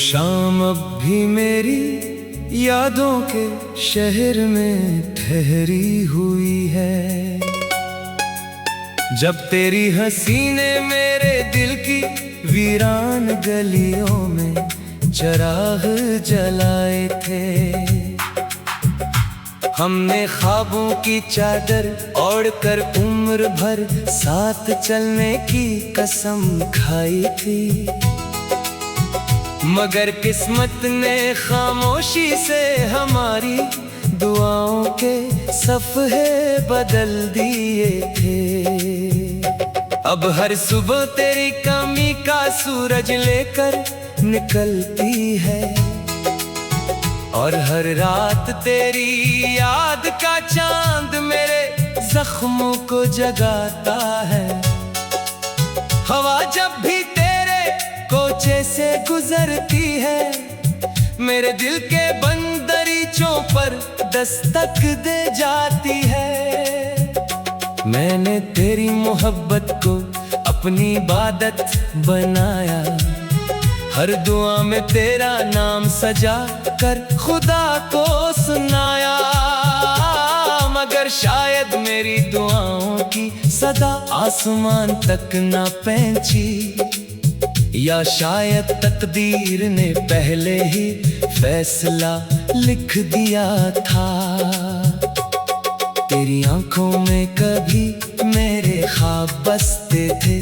शाम अब भी मेरी यादों के शहर में ठहरी हुई है। जब तेरी हंसी ने मेरे दिल की वीरान गलियों में चराग जलाए थे। हमने ख्वाबों की चादर ओढ़कर उम्र भर साथ चलने की कसम खाई थी, मगर किस्मत ने खामोशी से हमारी दुआओं के सफ़हे बदल दिए थे। अब हर सुबह तेरी कमी का सूरज लेकर निकलती है, और हर रात तेरी याद का चांद मेरे जख्मों को जगाता है। हवा जब भी तेरे कोचे से गुजरती है, मेरे दिल के बंद दरीचों पर दस्तक दे जाती है। मैंने तेरी मोहब्बत को अपनी इबादत बनाया, हर दुआ में तेरा नाम सजा कर खुदा को सुनाया। मगर शायद मेरी दुआओं की सदा आसमान तक ना पहुंची, या शायद तकदीर ने पहले ही फैसला लिख दिया था। तेरी आंखों में कभी मेरे ख्वाब बसते थे,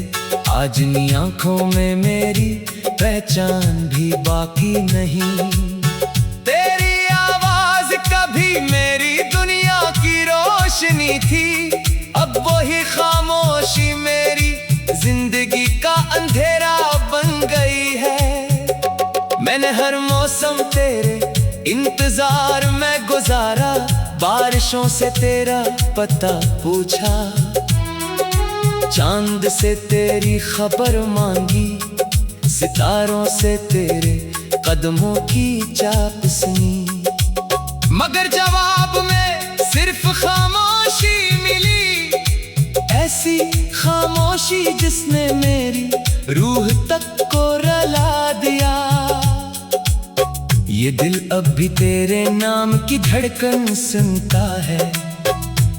आज नी आंखों में मेरी पहचान भी बाकी नहीं। तेरी आवाज कभी मेरी दुनिया की रोशनी थी, अब वही खामोशी मेरी जिंदगी का अंधेरा बन गई है। मैंने हर मौसम तेरे इंतजार में गुजारा, बारिशों से तेरा पता पूछा, चांद से तेरी खबर मांगी, सितारों से तेरे कदमों की चाप सुनी, मगर जवाब में सिर्फ खामोशी मिली। ऐसी खामोशी जिसने मेरी रूह तक को रुला दिया। ये दिल अब भी तेरे नाम की धड़कन सुनता है,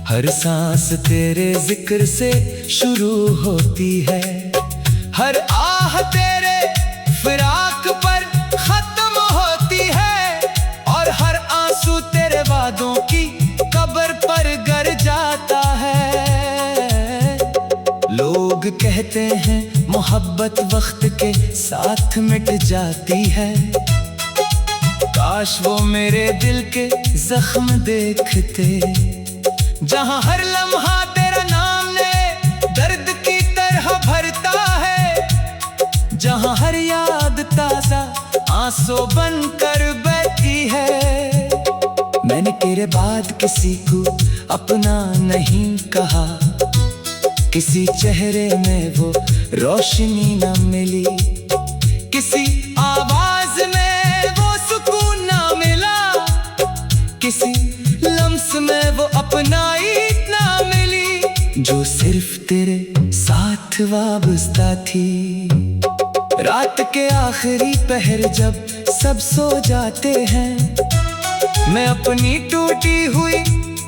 हर सांस तेरे जिक्र से शुरू होती है। हर आह तेरे फिराक पर खत्म होती है, और हर आंसू तेरे वादों की कब्र पर गिर जाता है। लोग कहते हैं मोहब्बत वक्त के साथ मिट जाती है, काश वो मेरे दिल के जख्म देखते, जहां हर लम्हा तेरा नाम ले दर्द की तरह भरता है, जहां हर याद ताजा आंसू बनकर बहती है। मैंने तेरे बाद किसी को अपना नहीं कहा, किसी चेहरे में वो रोशनी न मिली, किसी आवाज में वो सुकून न मिला, किसी लम्स में वो अपनाई ना मिली, जो सिर्फ तेरे साथ वाबस्ता थी। रात के आखिरी पहर जब सब सो जाते हैं, मैं अपनी टूटी हुई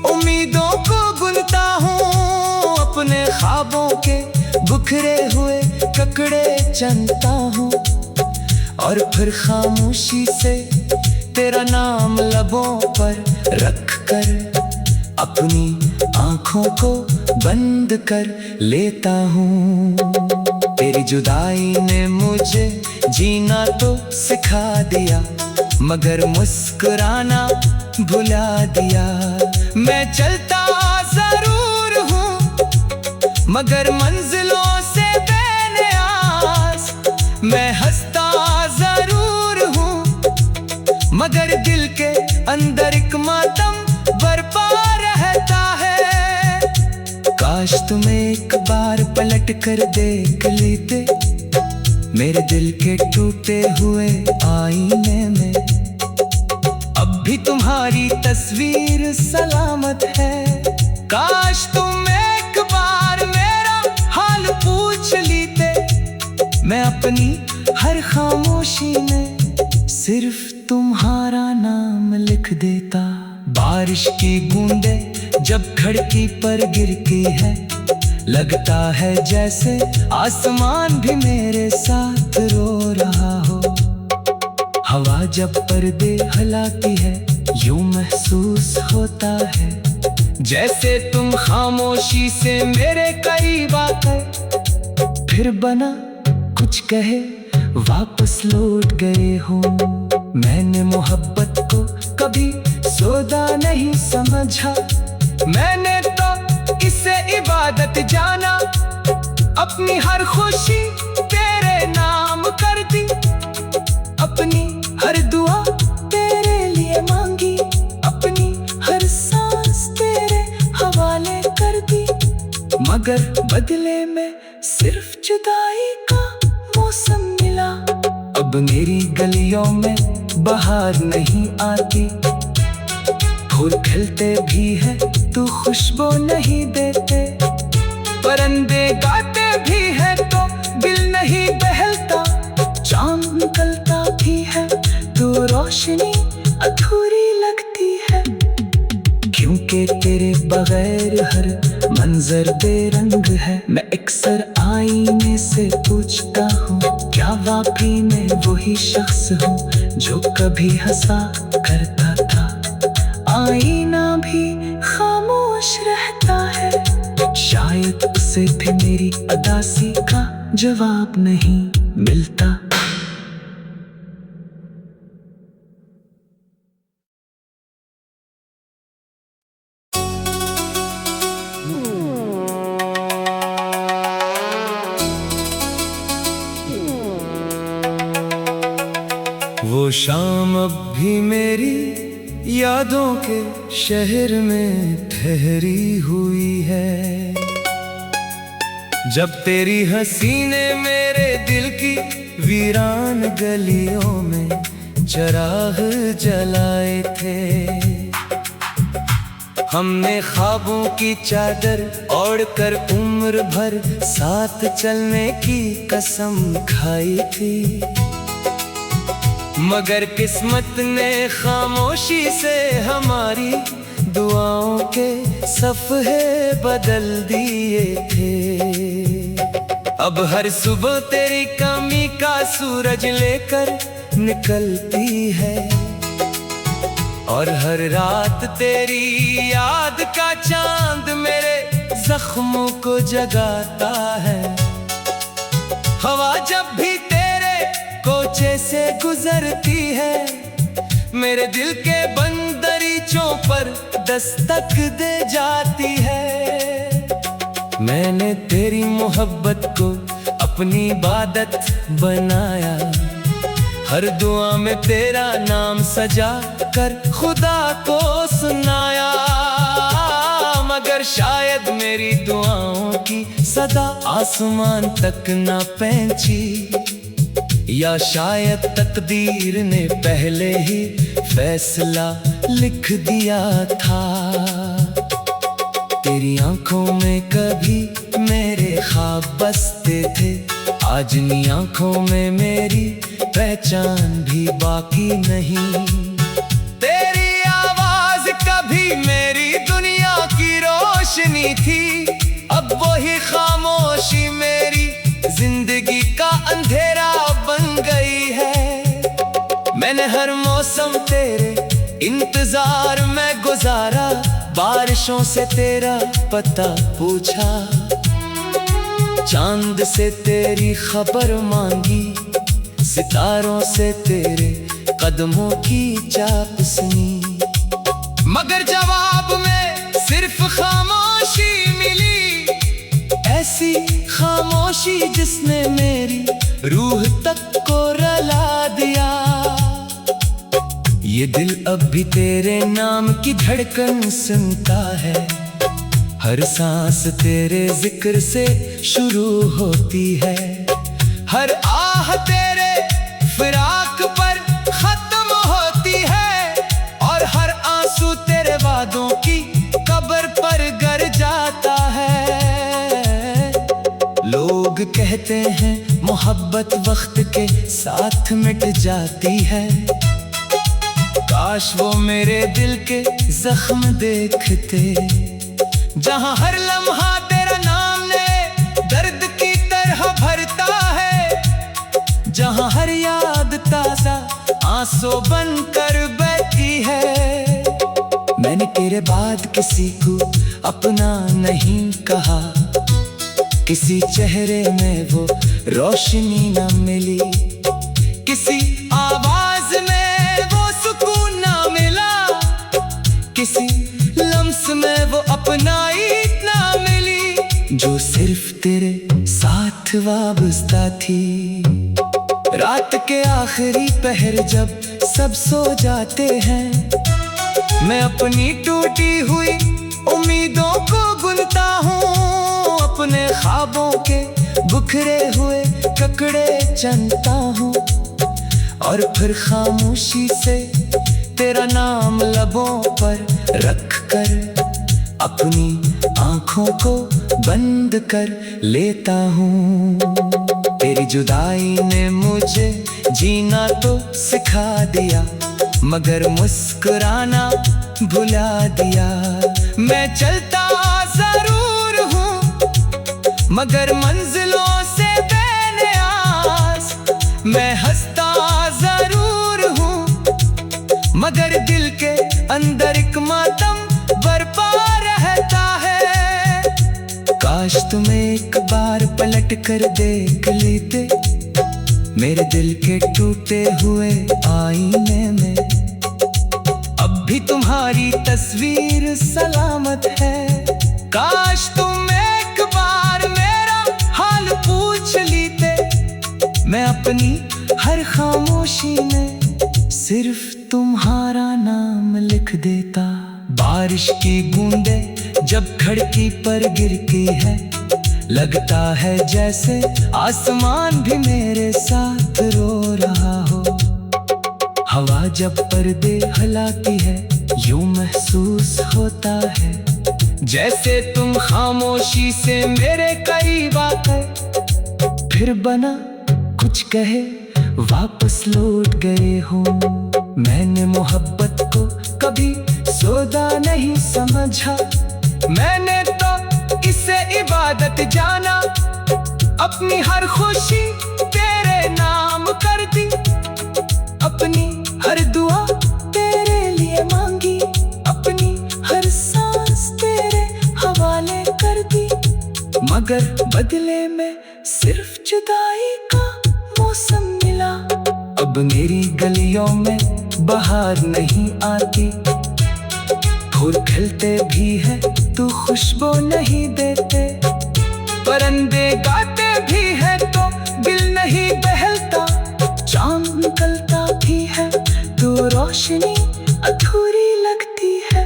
उम्मीदों को बुनता हूँ, अपने ख्वाबों के बिखरे हुए ककड़े चुनता हूँ, और फिर खामोशी से तेरा नाम लबों पर रख कर अपनी आंखों को बंद कर लेता हूँ। तेरी जुदाई ने मुझे जीना तो सिखा दिया, मगर मुस्कुराना भुला दिया। मैं चलता जरूर हूँ मगर मंजिलों से बेनियाज, मैं हंसता जरूर हूँ मगर दिल के अंदर एक मातम बरपा रहता है। काश तुम एक बार पलट कर देख लेते मेरे दिल के टूटे हुए आईने में, अब भी तुम्हारी तस्वीर सलामत है। काश तुम एक बार मेरा हाल पूछ लेते, मैं अपनी हर खामोशी में सिर्फ तुम्हारा नाम लिख देता। बारिश की बूंदें जब खिड़की पर गिरती है, लगता है जैसे आसमान भी मेरे साथ रो रहा हो। हवा जब पर्दे हिलाती है, यूं महसूस होता है जैसे तुम खामोशी से मेरे करीब आकर फिर बना कुछ कहे वापस लौट गए हो। मैंने मोहब्बत को कभी सौदा नहीं समझा, मैंने तो इसे इबादत जाना। अपनी हर खुशी तेरे नाम कर दी, अपनी हर दुआ तेरे लिए मांगी, अपनी हर सांस तेरे हवाले कर दी। मगर बदले में सिर्फ जुदाई का मौसम मिला। अब मेरी गलियों में बहार नहीं आती, फूल खिलते भी है तो खुशबू नहीं देते। परिंदे गाते भी है तो दिल नहीं बहलता, चांद निकलता भी है तो रोशनी अधूरी लगती है। क्योंकि तेरे बगैर हर मंजर बेरंग है। मैं अक्सर आईने से पूछता हूँ, क्या वाकई में वही शख्स हूँ जो कभी हंसा करता था। आईना भी खामोश रहता है, शायद उसे भी मेरी अदासी का जवाब नहीं मिलता। वो शाम अब भी मेरी यादों के शहर में ठहरी हुई है, जब तेरी हंसी ने मेरे दिल की वीरान गलियों में चराग जलाए थे। हमने ख्वाबों की चादर ओढ़कर उम्र भर साथ चलने की कसम खाई थी। मगर किस्मत ने खामोशी से हमारी दुआओं के सफ़हे बदल दिए थे। अब हर सुबह तेरी कमी का सूरज लेकर निकलती है, और हर रात तेरी याद का चांद मेरे जख्मों को जगाता है। हवा जब भी तेरे कोचे से गुजरती है, मेरे दिल के बंद दरीचों पर दस्तक दे जाती है। मैंने तेरी मोहब्बत को अपनी इबादत बनाया, हर दुआ में तेरा नाम सजा कर खुदा को सुनाया। मगर शायद मेरी दुआओं की सदा आसमान तक ना पहुंची, या शायद तकदीर ने पहले ही फैसला लिख दिया था। तेरी आंखों में कभी मेरे ख्वाब बसते थे, आज नी आंखों में मेरी पहचान भी बाकी नहीं। तेरी आवाज कभी मेरी दुनिया की रोशनी थी, अब वही खामोशी मेरी जिंदगी का अंधेरा बन गई है। मैंने हर मौसम तेरे इंतजार में गुजारा, बारिशों से तेरा पता पूछा, चांद से तेरी खबर मांगी, सितारों से तेरे कदमों की चाप सुनी। मगर जवाब में सिर्फ खामोशी मिली, ऐसी खामोशी जिसने मेरी रूह तक को रुला दिया। ये दिल अब भी तेरे नाम की धड़कन सुनता है, हर सांस तेरे जिक्र से शुरू होती है। हर आह तेरे फिराक पर खत्म होती है, और हर आंसू तेरे वादों की कब्र पर गिर जाता है। लोग कहते हैं मोहब्बत वक्त के साथ मिट जाती है। काश वो मेरे दिल के जख्म देखते, जहां हर लम्हा तेरा नाम ने दर्द की तरह भरता है, जहां हर याद ताजा आंसू बनकर बहती है। मैंने तेरे बाद किसी को अपना नहीं कहा, किसी चेहरे में वो रोशनी न मिली, किसी आवाज में वो सुकून न मिला, किसी लम्स में वो अपनाई न मिली जो सिर्फ तेरे साथ वाबस्ता थी। रात के आखिरी पहर जब सब सो जाते हैं, मैं अपनी टूटी हुई उम्मीदों को बुनता हूँ, अपने ख्वाबों के बिखरे हुए ककड़े चुनता हूँ, और फिर खामोशी से तेरा नाम लबों पर रख कर अपनी आंखों को बंद कर लेता हूँ। तेरी जुदाई ने मुझे जीना तो सिखा दिया, मगर मुस्कुराना भुला दिया। मैं चलता जरूर हूँ मगर मंजिलों से बेनियाज, मैं हंसता जरूर हूँ मगर दिल के अंदर एक मातम बरपा रहता है। काश तुम एक बार पलट कर देख लेते मेरे दिल के टूटे हुए आईने में, अब भी तुम्हारी तस्वीर सलामत है। काश तुम एक बार मेरा हाल पूछ लेते, मैं अपनी हर खामोशी में सिर्फ तुम्हारा नाम लिख देता। बारिश की बूंदें जब खिड़की पर गिरती है, लगता है जैसे आसमान भी मेरे साथ रो रहा हो। हवा जब पर्दे हिलाती है, यूं महसूस होता है जैसे तुम खामोशी से मेरे करीब आकर फिर बना कुछ कहे वापस लौट गए हो। मैंने मोहब्बत को कभी सौदा नहीं समझा, मैंने तो इसे इबादत जाना। अपनी हर खुशी तेरे नाम कर दी, अपनी हर दुआ तेरे लिए मांगी, अपनी हर सांस तेरे हवाले कर दी, मगर बदले में सिर्फ जुदाई का मौसम मिला। अब मेरी गलियों में बहार नहीं आती, फूल खिलते भी हैं तो खुशबू नहीं देते, परिंदे गाते भी हैं तो दिल नहीं बहलता, चांद निकलता भी है तो रोशनी अधूरी लगती है।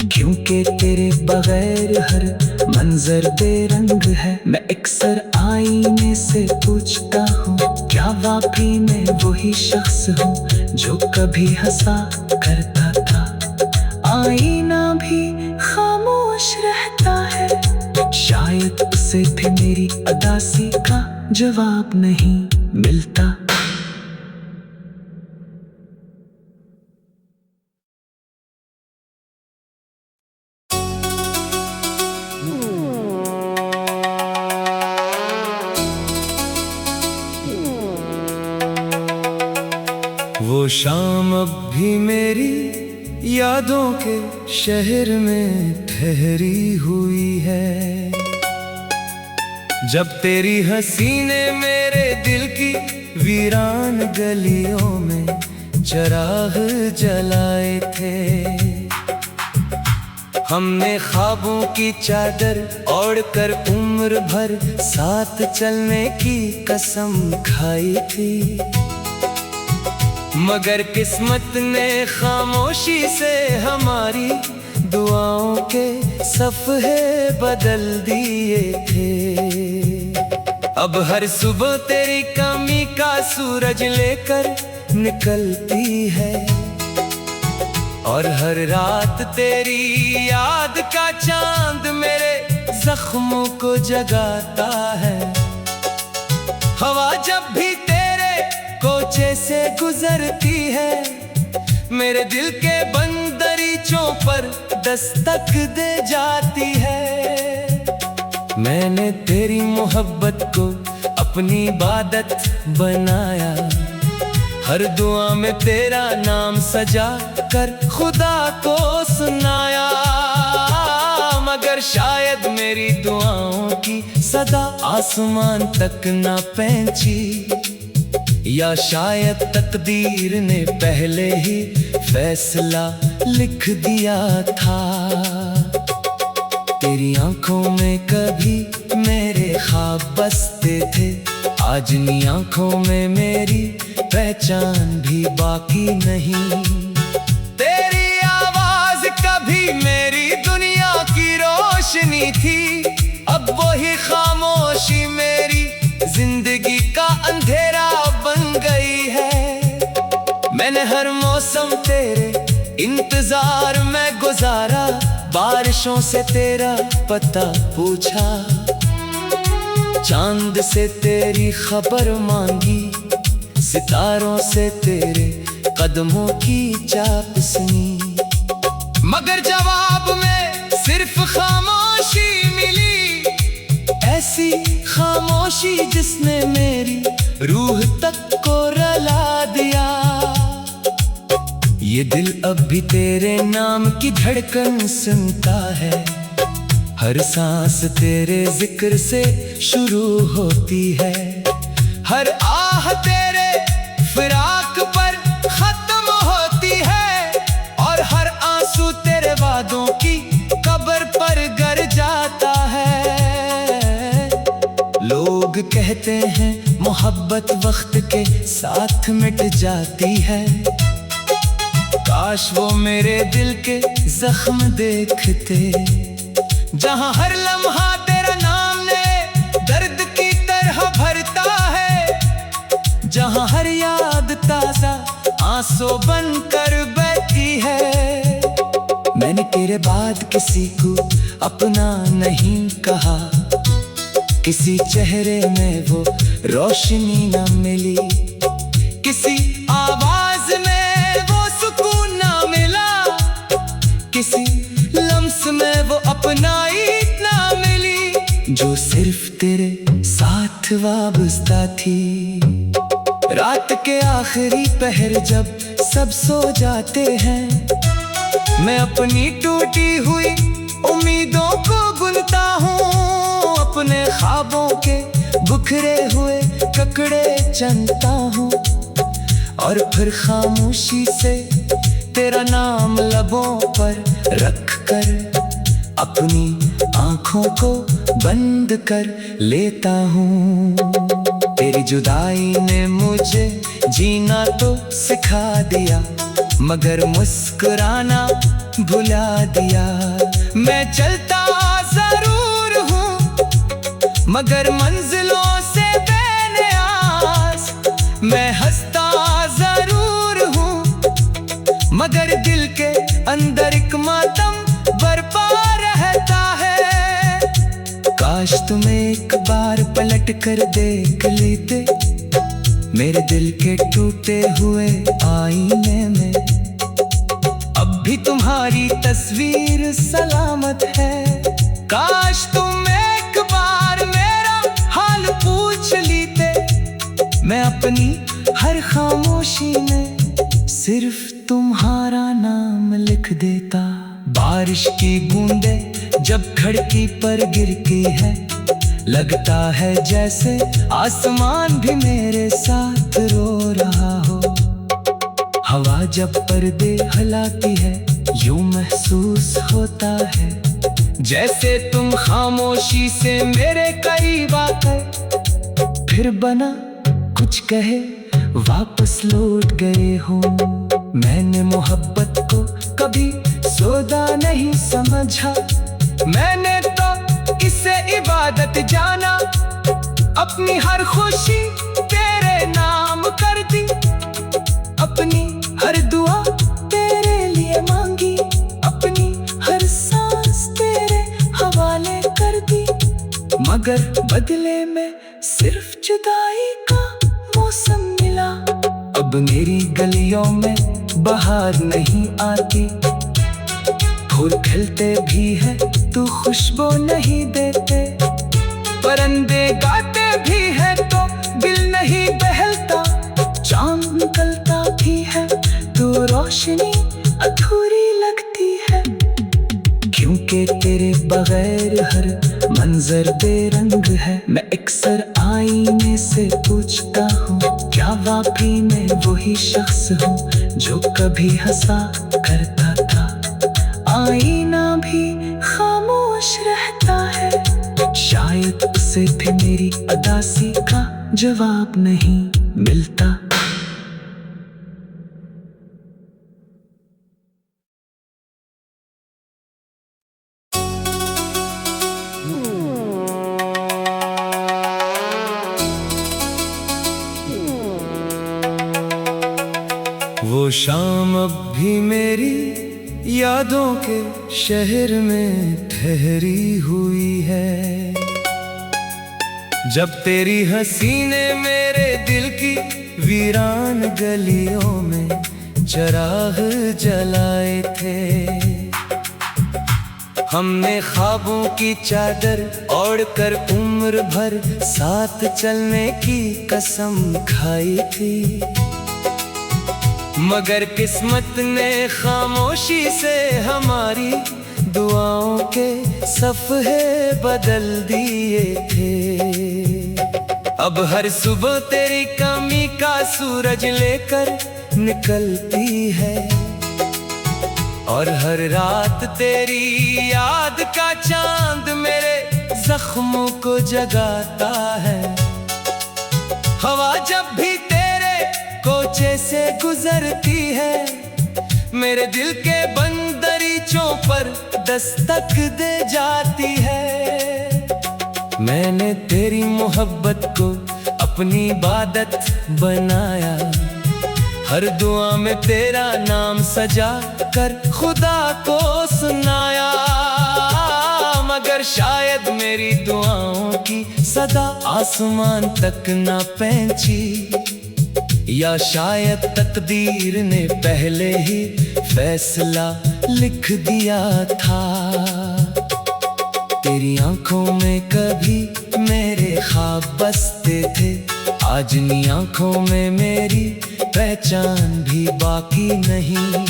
क्योंकि तेरे बगैर हर मंजर बेरंग है, मैं अक्सर आईने से पूछता हूँ क्या वाकई में वही शख्स हूँ जो कभी हंसा करता था। आईना भी खामोश रहता है, शायद उसे भी मेरी अदासी का जवाब नहीं मिलता। वो शाम अब भी मेरी यादों के शहर में ठहरी हुई है, जब तेरी हंसी ने मेरे दिल की वीरान गलियों में चिराग जलाए थे। हमने ख्वाबों की चादर ओढ़कर उम्र भर साथ चलने की कसम खाई थी, मगर किस्मत ने खामोशी से हमारी दुआओं के सफ़हे बदल दिए थे। अब हर सुबह तेरी कमी का सूरज लेकर निकलती है, और हर रात तेरी याद का चांद मेरे जख्मों को जगाता है। हवा जब भी तेरे कोचे से गुजरती है, मेरे दिल के बंद दरीचों पर दस्तक दे जाती है। मैंने तेरी मोहब्बत को अपनी इबादत बनाया, हर दुआ में तेरा नाम सजा कर खुदा को सुनाया। मगर शायद मेरी दुआओं की सदा आसमान तक ना पहुंची, या शायद तकदीर ने पहले ही फैसला लिख दिया था। तेरी आंखों में कभी मेरे ख्वाब बसते थे, आज नी आंखों में मेरी पहचान भी बाकी नहीं। तेरी आवाज कभी मेरी दुनिया की रोशनी थी, अब वही खामोशी मेरी जिंदगी का अंधेरा बन गई है। मैंने हर मौसम तेरे इंतजार में गुजारा, बारिशों से तेरा पता पूछा, चांद से तेरी खबर मांगी, सितारों से तेरे कदमों की चाप सुनी। मगर जवाब में सिर्फ खामोशी मिली, ऐसी खामोशी जिसने मेरी रूह तक को रुला दिया। ये दिल अब भी तेरे नाम की धड़कन सुनता है, हर सांस तेरे जिक्र से शुरू होती है। हर आह तेरे फिराक पर खत्म होती है, और हर आंसू तेरे वादों की कब्र पर गिर जाता है। लोग कहते हैं मोहब्बत वक्त के साथ मिट जाती है, काश वो मेरे दिल के जख्म देखते, जहां हर लम्हा तेरा नाम ने दर्द की तरह भरता है, जहां हर याद ताजा आंसू बनकर बहती है। मैंने तेरे बाद किसी को अपना नहीं कहा, किसी चेहरे में वो रोशनी न मिली, किसी आवाज में वो सुकून न मिला, किसी लम्स में वो अपनाई ना मिली, जो सिर्फ तेरे साथ वाबस्ता थी। रात के आखिरी पहर जब सब सो जाते हैं, मैं अपनी टूटी हुई उम्मीदों को बुनता हूँ, अपने ख्वाबों के बिखरे हुए ककड़े चुनता हूँ, और फिर खामोशी से तेरा नाम लबों पर रख कर अपनी आंखों को बंद कर लेता हूँ। तेरी जुदाई ने मुझे जीना तो सिखा दिया, मगर मुस्कुराना भुला दिया। मैं चलता जरूर हूँ मगर मंजिलों से बेनियाज, मैं हंसता जरूर हूँ मगर दिल के अंदर एक मातम बरपा रहता है। काश तुम एक बार पलट कर देख लेते मेरे दिल के टूटे हुए आईने में, अब भी तुम्हारी तस्वीर सलामत है। काश तुम एक बार मेरा हाल पूछ लेते, मैं अपनी हर खामोशी में सिर्फ तुम्हारा नाम लिख देता। बारिश की बूंदें जब खिड़की पर गिरती है, लगता है जैसे आसमान भी मेरे साथ रो रहा हो। हवा जब पर्दे हिलाती है, यूं महसूस होता है जैसे तुम खामोशी से मेरे करीब आकर फिर बना कुछ कहे वापस लौट गए हो। मैंने मोहब्बत को कभी सौदा नहीं समझा, मैंने तो इसे इबादत जाना। अपनी हर खुशी तेरे नाम कर दी, अपनी हर दुआ तेरे लिए मांगी, अपनी हर सांस तेरे हवाले कर दी, मगर बदले में सिर्फ जुदाई का मौसम मिला। अब मेरी गलियों में बहार नहीं आती, फूल खिलते भी है तू खुशबू नहीं देते, परिंदे गाते भी है तो दिल नहीं बहलता, चांद निकलता भी है तो रोशनी अधूरी लगती है, क्योंकि तेरे बगैर हर मंजर बेरंग है। मैं अक्सर आईने से पूछता हूँ, क्या वाकई में वही शख्स हूँ जो कभी हंसा करता था। आईना भी खामोश रहता है, शायद उसे भी मेरी अदासी का जवाब नहीं मिलता। वो शाम अब भी मेरी यादों के शहर में ठहरी हुई है, जब तेरी हंसी ने मेरे दिल की वीरान गलियों में चिराग जलाए थे। हमने ख्वाबों की चादर ओढ़कर उम्र भर साथ चलने की कसम खाई थी, मगर किस्मत ने खामोशी से हमारी दुआओं के सफ़हे बदल दिए थे। अब हर सुबह तेरी कमी का सूरज लेकर निकलती है, और हर रात तेरी याद का चांद मेरे जख्मों को जगाता है। हवा जब भी कोचे से गुजरती है, मेरे दिल के बंद दरीचों पर दस्तक दे जाती है। मैंने तेरी मोहब्बत को अपनी इबादत बनाया, हर दुआ में तेरा नाम सजा कर खुदा को सुनाया, मगर शायद मेरी दुआओं की सदा आसमान तक ना पहुंची, या शायद तकदीर ने पहले ही फैसला लिख दिया था। तेरी आंखों में कभी मेरे ख्वाब बसते थे, आज नी आंखों में मेरी पहचान भी बाकी नहीं।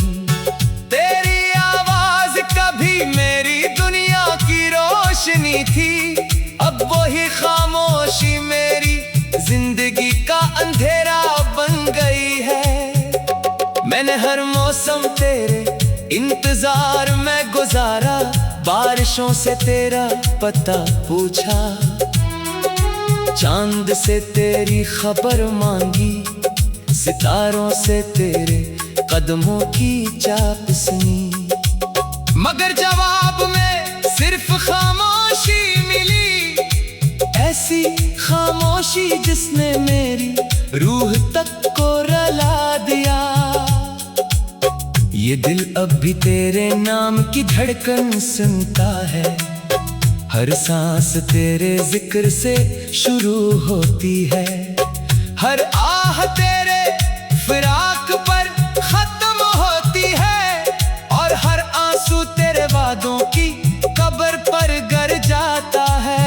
तेरी आवाज कभी मेरी दुनिया की रोशनी थी, अब वही खामोशी मेरी जिंदगी का अंधेरा बन गई है। मैंने हर मौसम तेरे इंतजार में गुजारा, बारिशों से तेरा पता पूछा, चांद से तेरी खबर मांगी, सितारों से तेरे कदमों की चाप सुनी, मगर जवाब में सिर्फ खामोशी मिली, ऐसी खामोशी जिसने मेरी रूह तक को रुला दिया। ये दिल अब भी तेरे नाम की धड़कन सुनता है, हर सांस तेरे जिक्र से शुरू होती है, हर आह तेरे फिराक पर खत्म होती है, और हर आंसू तेरे वादों की कब्र पर गिर जाता है।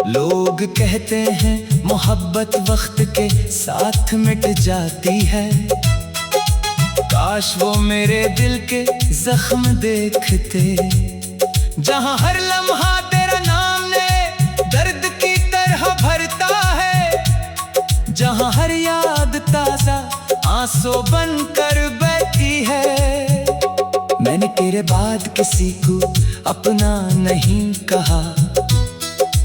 लोग कहते हैं मोहब्बत वक्त के साथ मिट जाती है, काश वो मेरे दिल के जख्म देखते, जहां हर लम्हा तेरा नाम ने दर्द की तरह भरता है, जहां हर याद ताजा आंसू बनकर बहती है। मैंने तेरे बाद किसी को अपना नहीं कहा,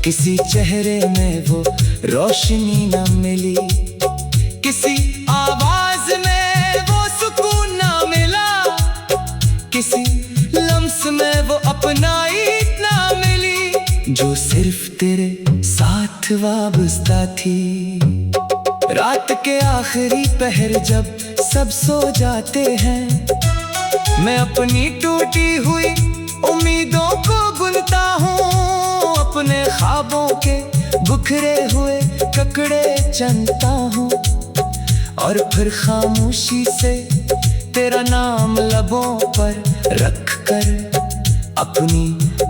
किसी चेहरे में वो रोशनी न मिली, किसी आवाज में वो सुकून न मिला, किसी लम्स में वो अपनाई न मिली, जो सिर्फ तेरे साथ वाबस्ता थी। रात के आखिरी पहर जब सब सो जाते हैं, मैं अपनी टूटी हुई उम्मीदों को बुनता हूँ, अपने ख्वाबों के बिखरे हुए ककड़े चुनता हूँ और फिर खामोशी से तेरा नाम लबों पर रख कर अपनी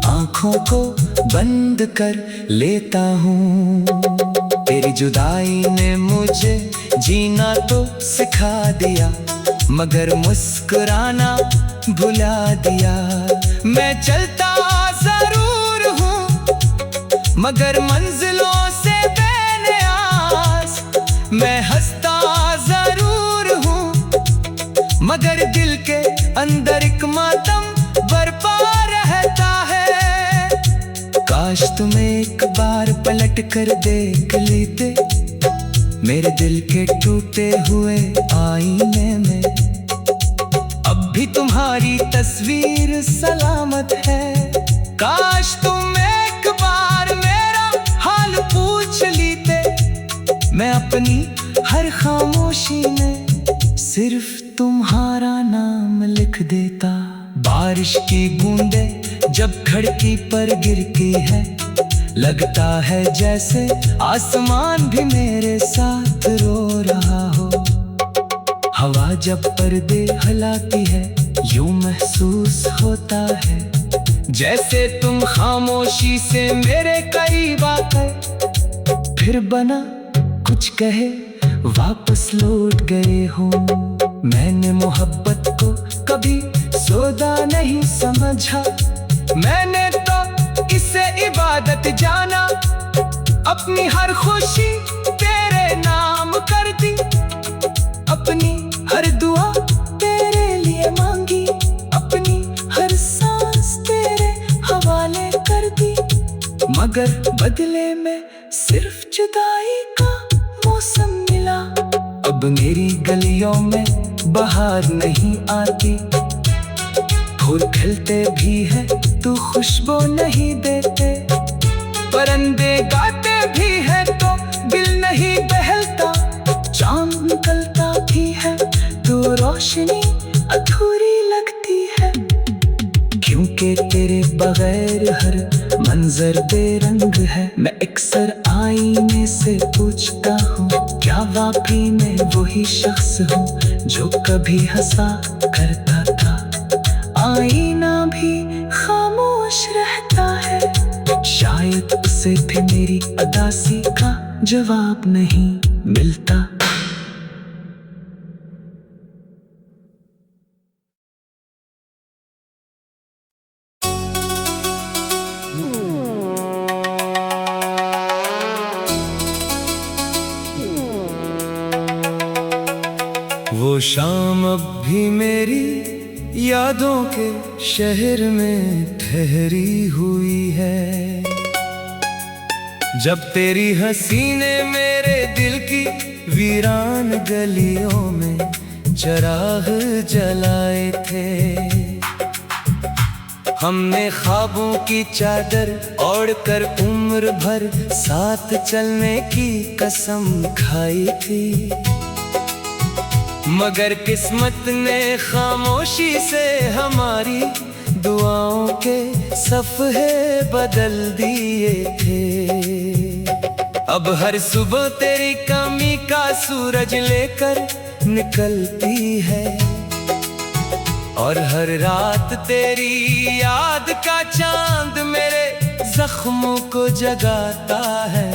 आंखों को बंद कर लेता हूँ। तेरी जुदाई ने मुझे जीना तो सिखा दिया, मगर मुस्कुराना भुला दिया। मैं चलता जरूर हूँ मगर मंजिलों से बेनियाज, मैं हंसता जरूर हूँ मगर दिल के अंदर एक मातम बरपा रहता है। काश तुम एक बार पलट कर देख लेते मेरे दिल के टूटे हुए आईने में। अब भी तुम्हारी तस्वीर सलामत है। काश तुम एक बार मेरा हाल पूछ लेते, मैं अपनी हर खामोशी में सिर्फ तुम्हारा नाम लिख देता। बारिश की बूंदें जब खिड़की पर गिरती है, लगता है जैसे आसमान भी मेरे साथ रो रहा हो। हवा जब पर्दे हिलाती है, यूं महसूस होता है जैसे तुम खामोशी से मेरे करीब आकर फिर बना कुछ कहे वापस लौट गए हो। मैंने मोहब्बत को कभी सौदा नहीं समझा, मैंने तो इसे इबादत जाना। अपनी हर खुशी तेरे नाम कर दी, अपनी हर दुआ तेरे लिए मांगी, अपनी हर सांस तेरे हवाले कर दी, मगर बदले में सिर्फ जुदाई का मौसम मिला। अब मेरी गलियों में बहार नहीं आती, फूल खिलते भी हैं तो खुशबू नहीं देते, परिंदे गाते भी हैं तो दिल नहीं बहलता, चांद निकलता भी है तो रोशनी अधूरी लगती है। क्योंकि तेरे बगैर हर मंजर बेरंग है। मैं अक्सर आईने से पूछता हूँ, क्या वाकई में वही शख्स हूँ जो कभी हंसा करता था। आईना भी खामोश रहता है, शायद उसे भी मेरी अदासी का जवाब नहीं मिलता। वो शाम अब भी मेरी यादों के शहर में ठहरी हुई है, जब तेरी हंसी ने मेरे दिल की वीरान गलियों में चराग जलाए थे। हमने ख्वाबों की चादर ओढ़कर उम्र भर साथ चलने की कसम खाई थी, मगर किस्मत ने खामोशी से हमारी दुआओं के सफ़हे बदल दिए थे। अब हर सुबह तेरी कमी का सूरज लेकर निकलती है, और हर रात तेरी याद का चांद मेरे जख्मों को जगाता है।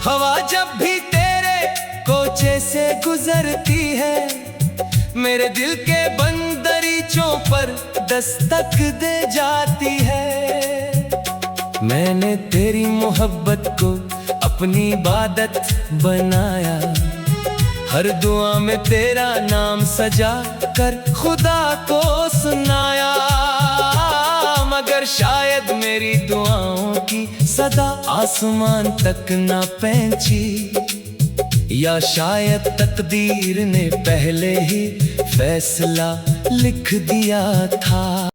हवा जब भी कोचे से गुजरती है, मेरे दिल के बंद दरीचों पर दस्तक दे जाती है। मैंने तेरी मोहब्बत को अपनी इबादत बनाया, हर दुआ में तेरा नाम सजा कर खुदा को सुनाया, मगर शायद मेरी दुआओं की सदा आसमान तक ना पहुंची, या शायद तकदीर ने पहले ही फैसला लिख दिया था।